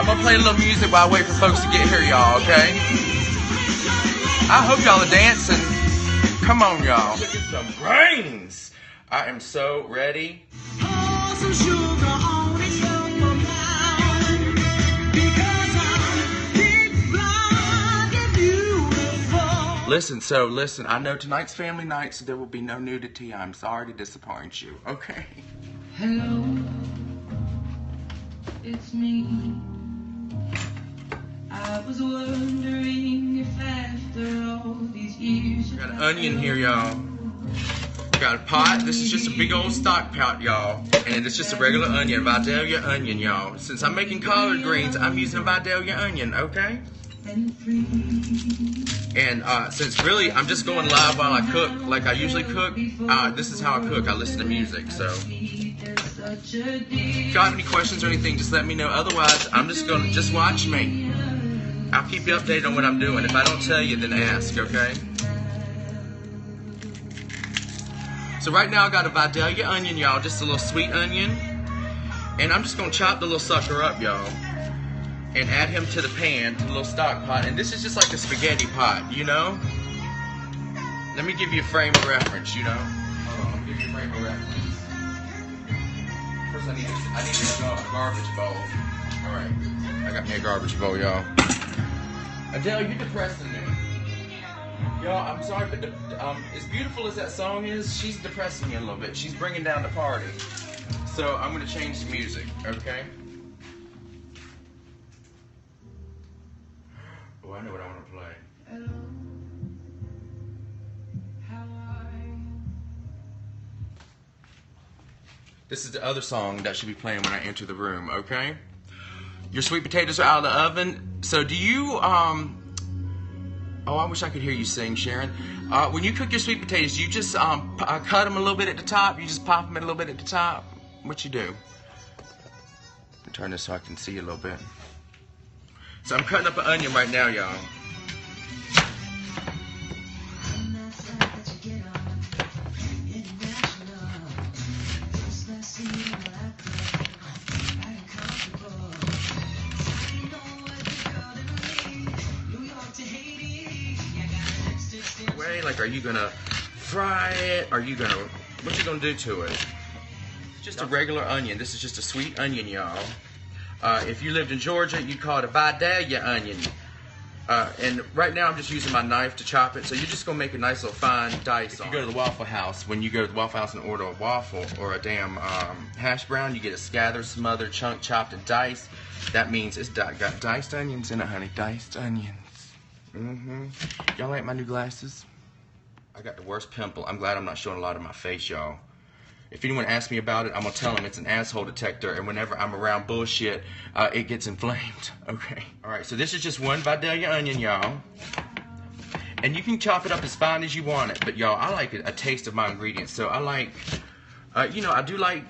I'm gonna play a little music while I wait for folks to get here, y'all, okay? I hope y'all are dancing. Come on, y'all. Look at some brains. I am so ready. Listen, I know tonight's family night, so there will be no nudity. I'm sorry to disappoint you, okay? Hello, it's me. I was wondering if after all these years We got an onion here, y'all. We got a pot. This is just a big old stock pot, y'all. And it's just a regular onion, Vidalia onion, y'all. Since I'm making collard greens, I'm using a Vidalia onion, okay? And since really I'm just going live while I cook, like I usually cook, this is how I cook. I listen to music, so. If y'all have any questions or anything, just let me know. Otherwise, I'm just gonna, just watch me. I'll keep you updated on what I'm doing. If I don't tell you, then ask, okay? So right now I got a Vidalia onion, y'all, just a little sweet onion. And I'm just gonna chop the little sucker up, y'all. And add him to the pan, to the little stock pot. And this is just like a spaghetti pot, you know? Let me give you a frame of reference, you know? Hold on, I'll give you a frame of reference. First I need a garbage bowl. Alright, I got me a garbage bowl, y'all. Adele, you're depressing me. Y'all, I'm sorry, but as beautiful as that song is, she's depressing me a little bit. She's bringing down the party. So I'm gonna change the music, okay? Oh, I know what I want to play. Hello, how are you? This is the other song that should be playing when I enter the room, okay? Your sweet potatoes are out of the oven. So do you, oh, I wish I could hear you sing, Sharon. When you cook your sweet potatoes, you just cut them a little bit at the top? You just pop them a little bit at the top? What you do? Turn this so I can see you a little bit. So I'm cutting up an onion right now, y'all. Like, are you gonna fry it? Are you gonna, what you gonna do to it? It's just a regular onion. This is just a sweet onion, y'all. If you lived in Georgia, you'd call it a Vidalia onion. And right now I'm just using my knife to chop it. So you're just gonna make a nice little fine dice. If you go to the Waffle House, when you go to the Waffle House and order a waffle or a damn hash brown, you get a scattered, smothered, chunk chopped and diced. That means it's got diced onions in it, honey. Diced onions. Y'all like my new glasses? I got the worst pimple. I'm glad I'm not showing a lot of my face, y'all. If anyone asks me about it, I'm gonna tell them it's an asshole detector, and whenever I'm around bullshit, it gets inflamed, okay? All right, so this is just one Vidalia onion, y'all. And you can chop it up as fine as you want it, but y'all, I like a taste of my ingredients. So I like, you know, I do like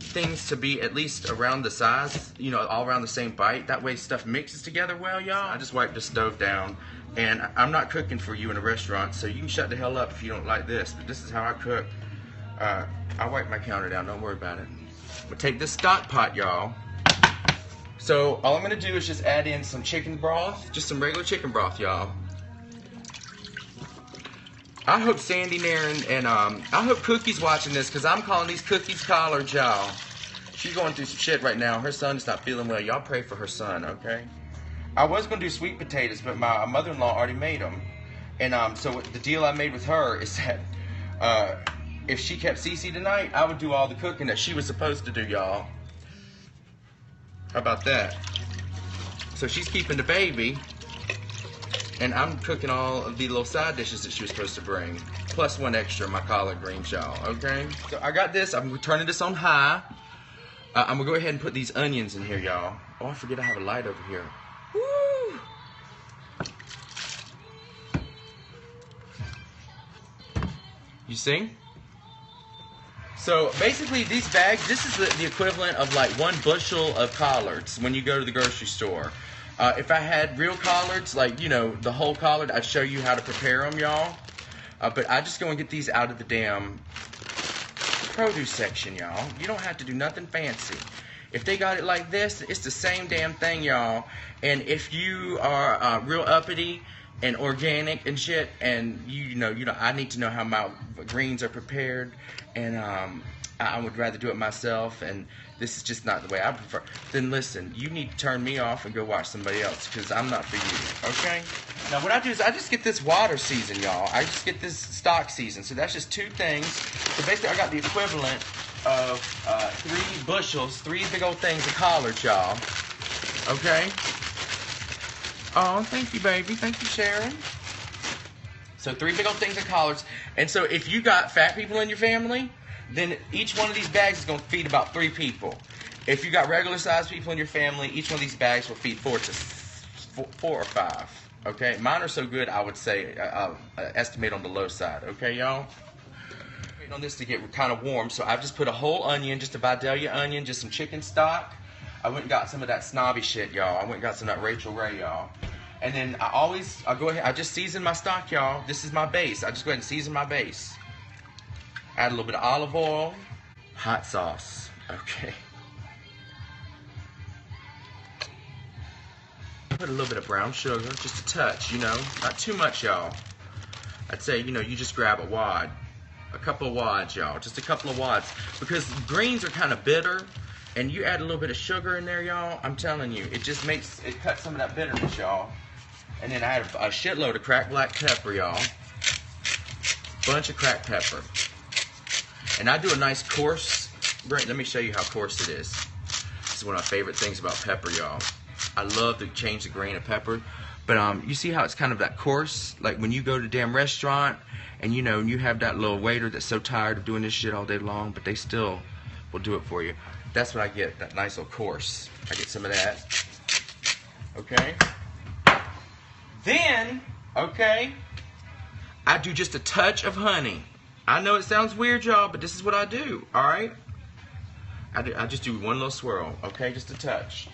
things to be at least around the size, you know, all around the same bite. That way stuff mixes together well, y'all. I just wipe the stove down. And I'm not cooking for you in a restaurant, so you can shut the hell up if you don't like this. But this is how I cook. I wipe my counter down, don't worry about it. I'm gonna take this stock pot, y'all. So all I'm gonna do is just add in some chicken broth, just some regular chicken broth, y'all. I hope Sandy there and I hope Cookie's watching this, because I'm calling these cookies collards, y'all. She's going through some shit right now. Her son's not feeling well. Y'all pray for her son, okay? I was going to do sweet potatoes, but my mother-in-law already made them. And so the deal I made with her is that if she kept Cece tonight, I would do all the cooking that she was supposed to do, y'all. How about that? So she's keeping the baby, and I'm cooking all of the little side dishes that she was supposed to bring. Plus one extra, my collard greens, y'all, okay? So I got this. I'm turning this on high. I'm going to go ahead and put these onions in here, y'all. Oh, I forget I have a light over here. Woo! You see? So basically these bags, this is the equivalent of like 1 bushel of collards when you go to the grocery store. If I had real collards, like, you know, the whole collard, I'd show you how to prepare them, y'all. But I just go and get these out of the damn produce section, y'all. You don't have to do nothing fancy. If they got it like this, it's the same damn thing, y'all. And if you are real uppity and organic and shit, and you know, I need to know how my greens are prepared, and I would rather do it myself, and this is just not the way I prefer, then listen, you need to turn me off and go watch somebody else, because I'm not for you, okay? Now what I do is I just get this water season, y'all. I just get this stock season, so that's just 2 things. So basically I got the equivalent of 3 bushels, 3 big old things of collards, y'all, okay? Oh, thank you, baby. Thank you, Sharon. So 3 big old things of collards, and so if you got fat people in your family, then each one of these bags is going to feed about 3 people. If you got regular sized people in your family, each one of these bags will feed 4 or 5. Okay, mine are so good, I would say estimate on the low side. Okay, y'all. Waiting on this to get kind of warm, so I've just put a whole onion, just a Vidalia onion, just some chicken stock. I went and got some of that snobby shit, y'all. I went and got some of that Rachel Ray, y'all. And then I go ahead, I just season my stock, y'all. This is my base. I just go ahead and season my base. Add a little bit of olive oil, hot sauce, okay. Put a little bit of brown sugar, just a touch, you know, not too much, y'all. I'd say, you know, you just grab a couple of wads, y'all, just a couple of wads, because greens are kind of bitter, and you add a little bit of sugar in there, y'all. I'm telling you, it just it cuts some of that bitterness, y'all. And then I add a shitload of cracked black pepper, y'all. Bunch of cracked pepper. And I do a nice coarse, let me show you how coarse it is. This is one of my favorite things about pepper, y'all. I love to change the grain of pepper. But you see how it's kind of that coarse? Like when you go to a damn restaurant and you know, and you have that little waiter that's so tired of doing this shit all day long, but they still will do it for you. That's what I get, that nice little coarse. I get some of that. Okay? Then, okay, I do just a touch of honey. I know it sounds weird, y'all, but this is what I do, all right? I just do one little swirl, okay? Just a touch,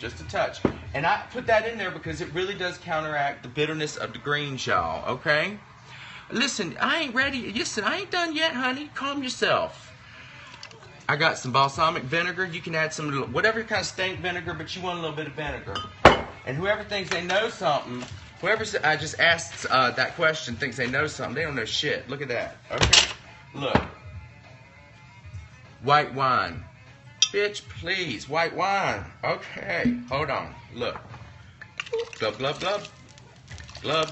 And I put that in there because it really does counteract the bitterness of the greens, y'all, okay? Listen, I ain't ready. Listen, I ain't done yet, honey. Calm yourself. I got some balsamic vinegar. You can add some, whatever kind of stank vinegar, but you want a little bit of vinegar. And whoever thinks they know something, whoever I just asked that question thinks they know something, they don't know shit. Look at that, okay? Look. White wine. Bitch, please. White wine. Okay. Hold on. Look. Glub, glub, glub. Glub.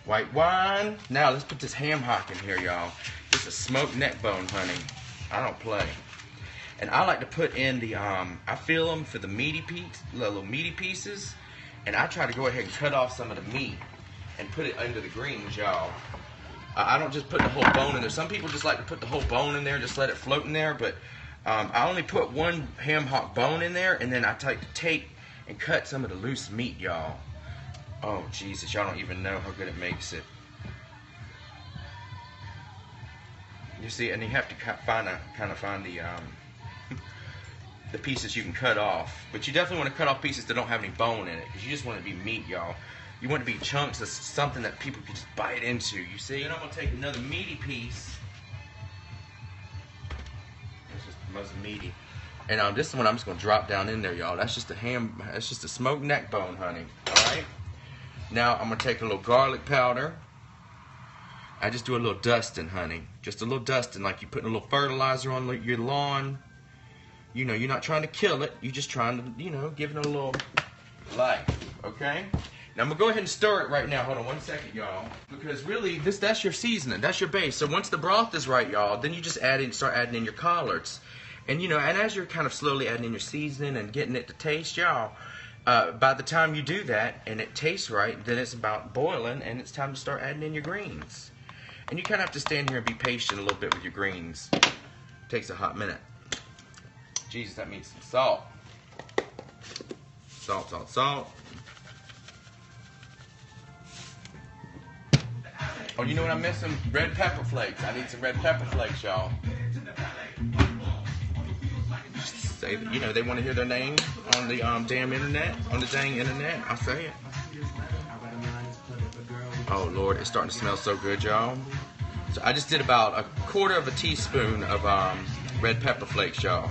White wine. Now, let's put this ham hock in here, y'all. It's a smoked neck bone, honey. I don't play. And I like to put in the, I feel them for the little meaty pieces. And I try to go ahead and cut off some of the meat and put it under the greens, y'all. I don't just put the whole bone in there. Some people just like to put the whole bone in there and just let it float in there. But I only put one ham hock bone in there, and then I take the tape and cut some of the loose meat, y'all. Oh, Jesus, y'all don't even know how good it makes it. You see, and you have to kind of find the the pieces you can cut off. But you definitely want to cut off pieces that don't have any bone in it, because you just want it to be meat, y'all. You want it to be chunks of something that people can just bite into, you see? Then I'm going to take another meaty piece. It's just the most meaty. And this one I'm just going to drop down in there, y'all. That's just that's just a smoked neck bone, honey. Alright? Now I'm going to take a little garlic powder. I just do a little dusting, honey. Just a little dusting, like you're putting a little fertilizer on your lawn. You know, you're not trying to kill it. You're just trying to, you know, give it a little life. Okay? Now I'm going to go ahead and stir it right now. Hold on one second, y'all. Because really, that's your seasoning. That's your base. So once the broth is right, y'all, then you just start adding in your collards. And, you know, and as you're kind of slowly adding in your seasoning and getting it to taste, y'all, by the time you do that and it tastes right, then it's about boiling and it's time to start adding in your greens. And you kind of have to stand here and be patient a little bit with your greens. It takes a hot minute. Jesus, that means some salt. Salt, salt, salt. Oh, you know what I'm missing? Red pepper flakes. I need some red pepper flakes, y'all. Say that, you know, they want to hear their name on the damn internet, on the dang internet. I say it. Oh Lord, it's starting to smell so good, y'all. So I just did about 1/4 of a teaspoon of red pepper flakes, y'all.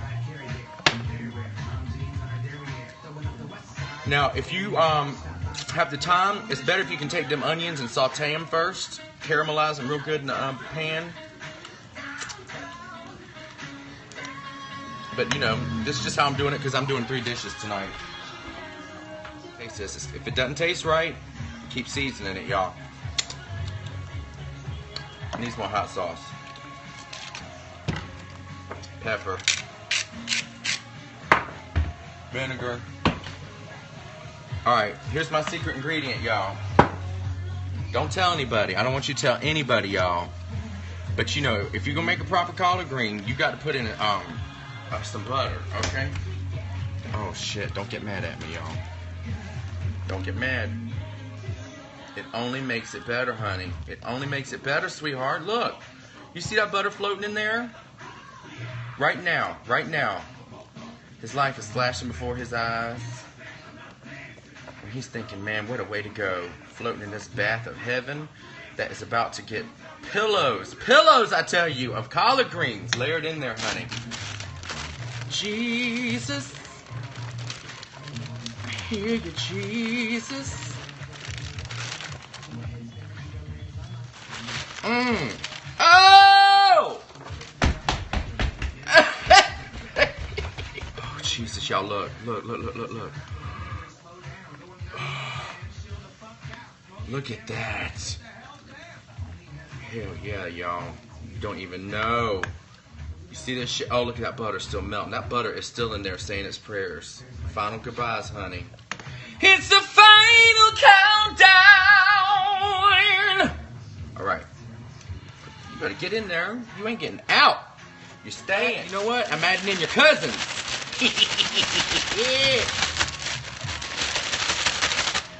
Now, if you have the time, it's better if you can take them onions and saute them first. Caramelize them real good in the pan. But, you know, this is just how I'm doing it because I'm doing 3 dishes tonight. Taste this. If it doesn't taste right, keep seasoning it, y'all. Needs more hot sauce. Pepper. Vinegar. Alright, here's my secret ingredient, y'all. Don't tell anybody. I don't want you to tell anybody, y'all. But you know, if you're gonna make a proper collard green, you got to put in some butter, okay? Oh shit, don't get mad at me, y'all. Don't get mad. It only makes it better, honey. It only makes it better, sweetheart. Look, you see that butter floating in there? Right now, right now. His life is flashing before his eyes. And he's thinking, man, what a way to go. Floating in this bath of heaven that is about to get pillows, I tell you, of collard greens layered in there, honey. Jesus, I hear you, Jesus. Oh! Oh, Jesus, y'all, look. Look at that. Hell yeah, y'all. You don't even know. You see this shit? Oh, look at that butter still melting. That butter is still in there saying its prayers. Final goodbyes, honey. It's the final countdown! Alright. You better get in there. You ain't getting out. You're staying. You know what? I'm adding in your cousins. Yeah.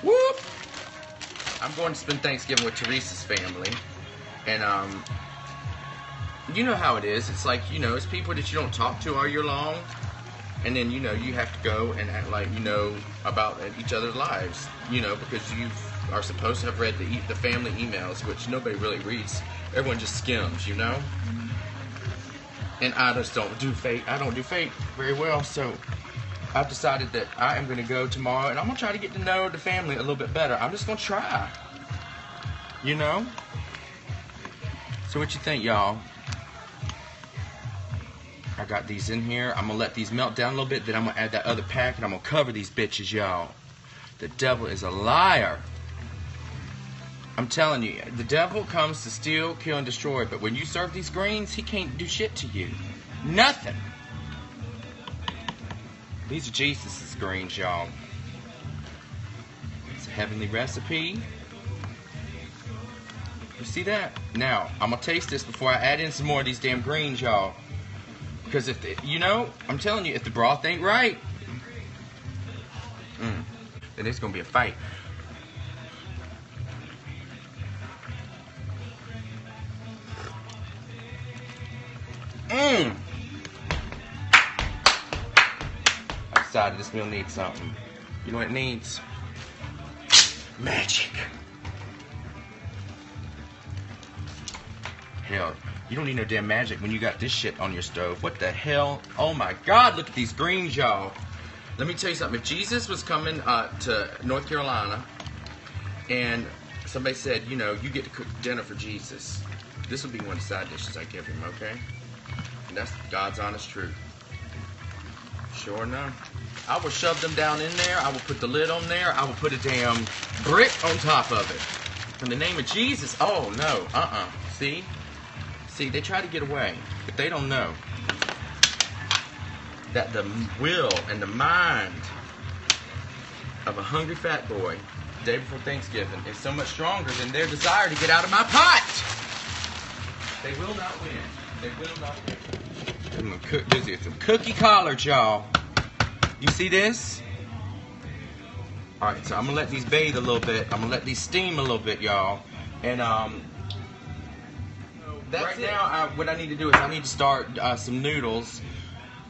Whoop. I'm going to spend Thanksgiving with Teresa's family. And, you know how it is. It's like, you know, it's people that you don't talk to all year long. And then, you know, you have to go and act like you know about each other's lives. You know, because you are supposed to have read the family emails, which nobody really reads. Everyone just skims, you know? And I just don't do fate. I don't do fate very well, so I've decided that I am going to go tomorrow, and I'm going to try to get to know the family a little bit better. I'm just going to try. You know? So what you think, y'all? I got these in here. I'm going to let these melt down a little bit, then I'm going to add that other pack, and I'm going to cover these bitches, y'all. The devil is a liar. I'm telling you, the devil comes to steal, kill, and destroy, but when you serve these greens, he can't do shit to you. Nothing. These are Jesus' greens, y'all. It's a heavenly recipe. You see that? Now, I'm going to taste this before I add in some more of these damn greens, y'all. Because if, you know, I'm telling you, if the broth ain't right, then it's going to be a fight. I decided this meal needs something. You know what it needs? Magic. Hell, you don't need no damn magic when you got this shit on your stove. What the hell? Oh my God, look at these greens, y'all. Let me tell you something. If Jesus was coming to North Carolina and somebody said, you know, you get to cook dinner for Jesus, this would be one of the side dishes I give him, okay? And that's God's honest truth. Sure enough. I will shove them down in there. I will put the lid on there. I will put a damn brick on top of it. In the name of Jesus. Oh, no. See? See, they try to get away, but they don't know that the will and the mind of a hungry fat boy the day before Thanksgiving is so much stronger than their desire to get out of my pot. They will not win. They will not win. I'm gonna cook. There's some cookie collards, y'all. You see this? All right, so I'm gonna let these bathe a little bit. I'm gonna let these steam a little bit, y'all. And right now, what I need to do is I need to start some noodles.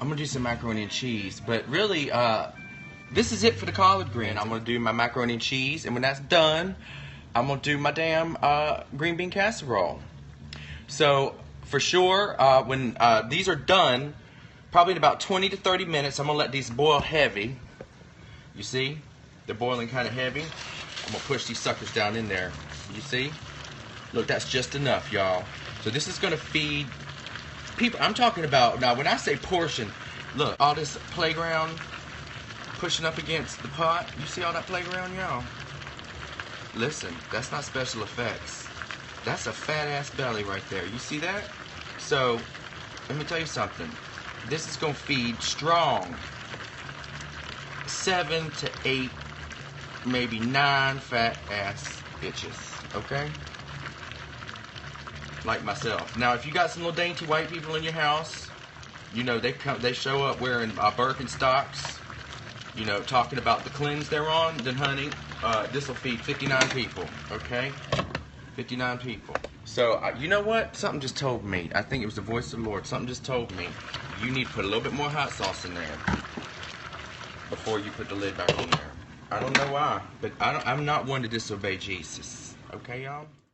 I'm gonna do some macaroni and cheese. But really, this is it for the collard green. I'm gonna do my macaroni and cheese, and when that's done, I'm gonna do my damn green bean casserole. So for sure, when these are done, probably in about 20 to 30 minutes, I'm gonna let these boil heavy. You see? They're boiling kind of heavy. I'm gonna push these suckers down in there. You see? Look, that's just enough, y'all. So this is gonna feed people. I'm talking about, now when I say portion, look, all this playground pushing up against the pot. You see all that playground, y'all? Listen, that's not special effects. That's a fat ass belly right there. You see that? So, let me tell you something. This is gonna feed strong 7 to 8, maybe 9 fat ass bitches, okay? Like myself. Now, if you got some little dainty white people in your house, you know, they show up wearing Birkenstocks, you know, talking about the cleanse they're on, then honey, this will feed 59 people, okay? 59 people. So, you know what? Something just told me. I think it was the voice of the Lord. Something just told me you need to put a little bit more hot sauce in there before you put the lid back on there. I don't know why, but I'm not one to disobey Jesus. Okay, y'all?